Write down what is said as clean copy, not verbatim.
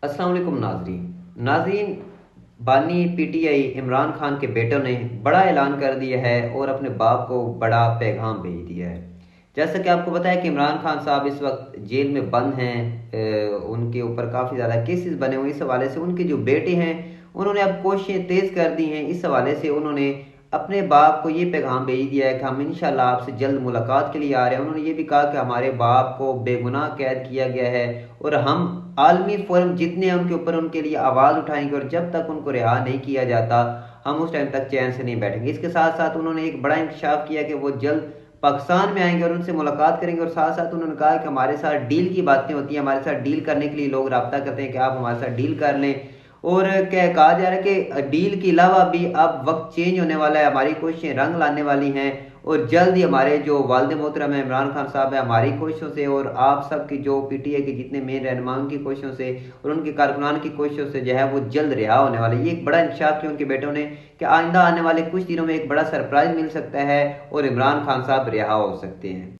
अस्सलाम वालेकुम नाजरीन। बानी पीटीआई इमरान खान के बेटों ने बड़ा ऐलान कर दिया है और अपने बाप को बड़ा पैगाम भेज दिया है। जैसा कि आपको पता है कि इमरान खान साहब इस वक्त जेल में बंद हैं। उनके ऊपर काफ़ी ज़्यादा केसेस बने हुए, इस हवाले से उनके जो बेटे हैं उन्होंने अब कोशिशें तेज़ कर दी हैं। इस हवाले से उन्होंने अपने बाप को ये पैगाम भेज दिया है कि हम इंशाल्लाह आपसे जल्द मुलाकात के लिए आ रहे हैं। उन्होंने ये भी कहा कि हमारे बाप को बेगुनाह कैद किया गया है और हम आलमी फोरम जितने हैं उनके ऊपर उनके लिए आवाज़ उठाएंगे और जब तक उनको रिहा नहीं किया जाता हम उस टाइम तक चैन से नहीं बैठेंगे। इसके साथ साथ उन्होंने एक बड़ा इंकशाफ किया कि वो जल्द पाकिस्तान में आएंगे और उनसे मुलाकात करेंगे। और साथ साथ उन्होंने कहा कि हमारे साथ डील की बातें होती हैं, हमारे साथ डील करने के लिए लोग रब्ता करते हैं कि आप हमारे साथ डील कर लें। और क्या कहा जा रहा है कि डील के अलावा भी अब वक्त चेंज होने वाला है, हमारी कोशिशें रंग लाने वाली हैं और जल्द ही हमारे जो वालिद मोहतरम है इमरान खान साहब है, हमारी कोशिशों से और आप सब की जो पीटीआई के जितने मेन रहनुमाओं की कोशिशों से और उनके कारकुनान की कोशिशों से जो है वो जल्द रिहा होने वाले। ये एक बड़ा इंकशाफ किया उनके बेटों ने कि आइंदा आने वाले कुछ दिनों में एक बड़ा सरप्राइज मिल सकता है और इमरान खान साहब रिहा हो सकते हैं।